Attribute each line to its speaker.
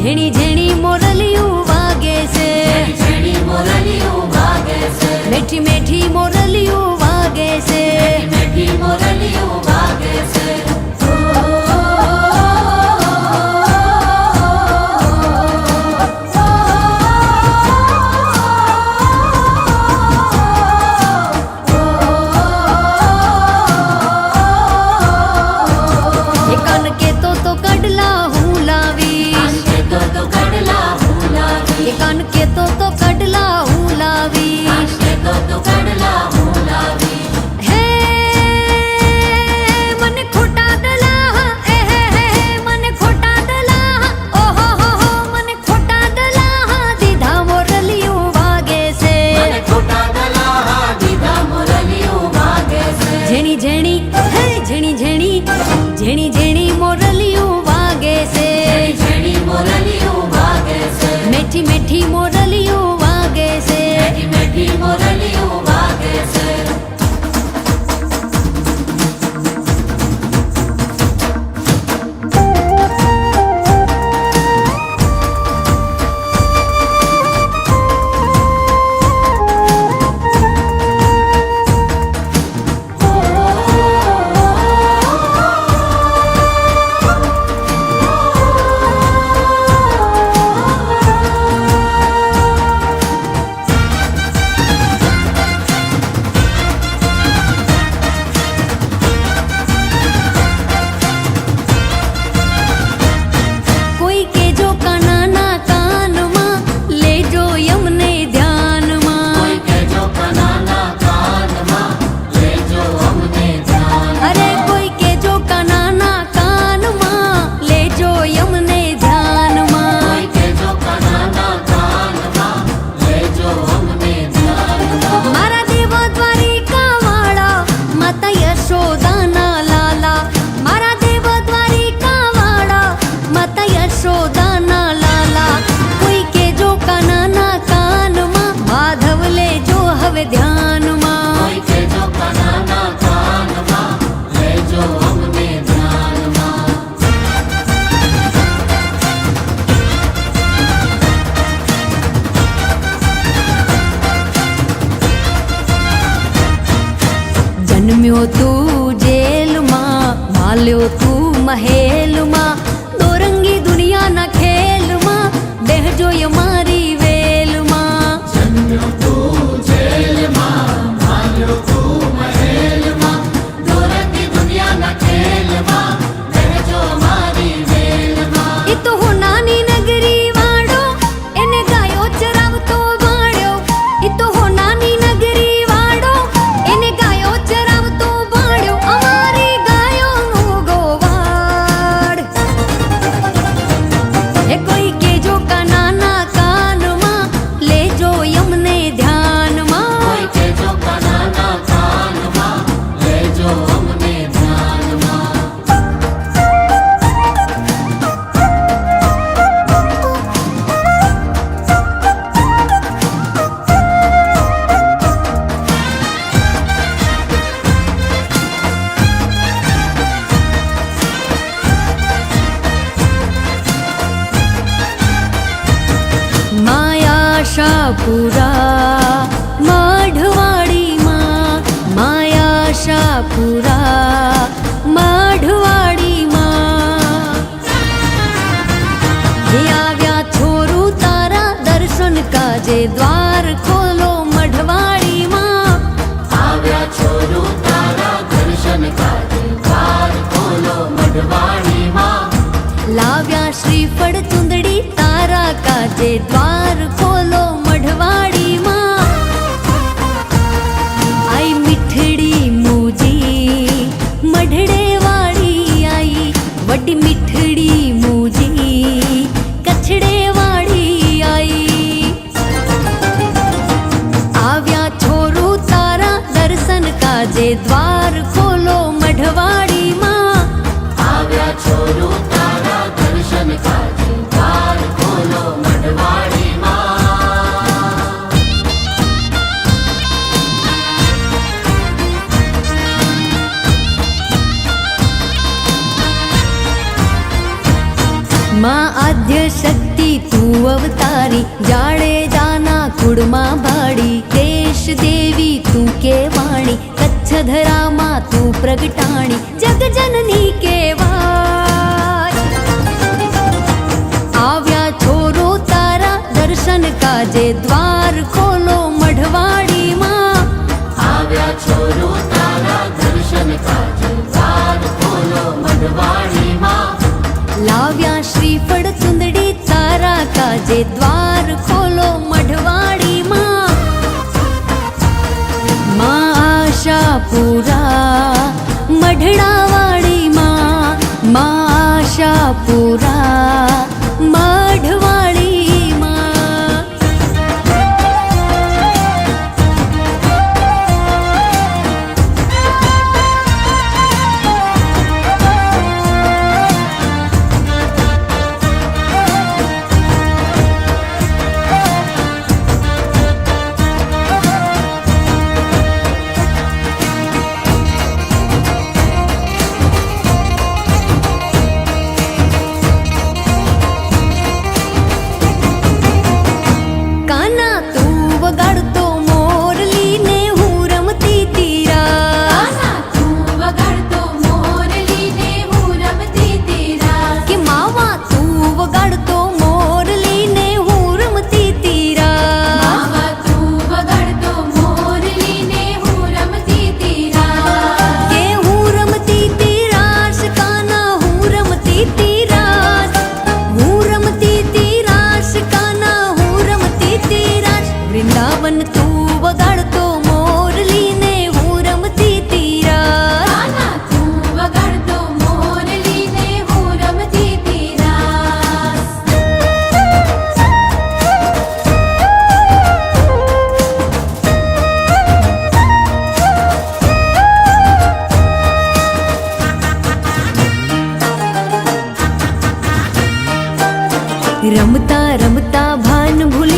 Speaker 1: ઝીણી ઝીણી મોરલિયું વાગે છે,
Speaker 2: ઝીણી મોરલિયું વાગે છે,
Speaker 1: મેઠી મેઠી મોરલિયું વાગે છે,
Speaker 2: મેઠી મોરલિયું વાગે છે.
Speaker 1: કાન કેતો તો કડલા હું લાવી,
Speaker 2: કેતો તો કડલા હું લાવી.
Speaker 1: હે મને ખોટા દલા, હે મને ખોટા દલા, ઓહો હો મને ખોટા દલા દીધા મોરલિયું વાગે છે,
Speaker 2: મને ખોટા દલા દીધા મોરલિયું વાગે છે.
Speaker 1: ઝીણી ઝીણી હે ઝીણી ઝીણી ઝીણી ઝીણી મોરલિયું વાગે છે,
Speaker 2: ઝીણી મોરલિયું વાગે છે,
Speaker 1: મેઠી મેઠી મોરલિયું વાગે છે,
Speaker 2: મેઠી મોરલિયું વાગે છે.
Speaker 1: જન્મ્યો તું જેલમાં, માલ્યો તું મહેલમાં, દોરંગી દુનિયાના ખેલમાં બેહજો અમારી વેલમાં.
Speaker 2: જન્મ્યો તું જેલમાં, માલ્યો તું મહેલમાં, દોરંગી દુનિયાના ખેલમાં બેહજો અમારી વેલમાં.
Speaker 1: એ તો હોનાની નગરી વાળો એને ગાયો ચરાવતો ભાળ્યો, એ તો હોનાની નગરી વાળો એને ગાયો ચરાવતો ભાળ્યો, અમારી ગાયોનું ગોવાળ. એ કોઈ કેજો કાનાના કાનમાં લેજો યમને ધ્યાનમાં,
Speaker 2: કોઈ કેજો કાનાના કાનમાં લેજો અમને ધ્યાનમાં.
Speaker 1: માયાશાપુરા માઢવાડીમાં, માયાશાપુરા માઢવાડીમાં હે આવ્યા છોરું તારા દર્શન કાજે, દ્વાર ખોલો મઢવાડીમાં.
Speaker 2: આવ્યા છોરું તારા દર્શન કાજે, દ્વાર ખોલો મઢવાડીમાં.
Speaker 1: લાવ્યા શ્રીફળ ચુંદડી તારા કાજે, દ્વાર ખોલો મઢવાડીમાં. આઈ મીઠડી મૂજી મઢડે વાળી આઈ, વડી મીઠડી મૂજી કચ્છડે વાળી આઈ. આવ્યા છોરું તારા દર્શન કાજે, દ્વાર ખોલો મઢવાડીમાં.
Speaker 2: આવ્યા છોરું તારા દર્શન કાજે, દ્વાર ખોલો મઢવાડીમાં.
Speaker 1: માં આદ્ય શક્તિ તું અવતારી જાડેજાના કુળમાં ભાડી દેશ દેવી તું કેવાણી કચ્છ ધરામાં તું પ્રગટાણી જગજનની કેવાય આવ્યા છોરો તારા દર્શન કાજે દ્વાર ખોલો મઢવાડીમાં
Speaker 2: આવ્યા છોરો તારા દર્શન કાજે દ્વાર ખોલો મઢવાડીમાં
Speaker 1: લાવ્યા શ્રીફળ ચુંદડી તારા કાજે દ્વાર ખોલો મઢવાડીમાં માં આશાપુરા મઢડાવાડીમાં માં આશાપુરા મઢવાડીમાં કાના તું વગાડતો મોરલી ને હું રમતી તીરા
Speaker 2: કાના તું વગાડતો મોરલી ને હું રમતી તીરા
Speaker 1: કે માવા તું વગાડતો મોરલી ને હું રમતી તીરા
Speaker 2: માવા તું વગાડતો મોરલી ને હું રમતી તીરા
Speaker 1: કે હું રમતી તીરાશ કાના હું રમતી તીરાશ હું રમતી તીરાશ કાના હું રમતી તીરાશ વૃંદાવન તું વગાડતો મોરલી ને હું રમતી તીરાશ
Speaker 2: કાના તું વગાડતો મોરલી ને હું રમતી તીરા
Speaker 1: રમતા રમતા ભાન ભૂલી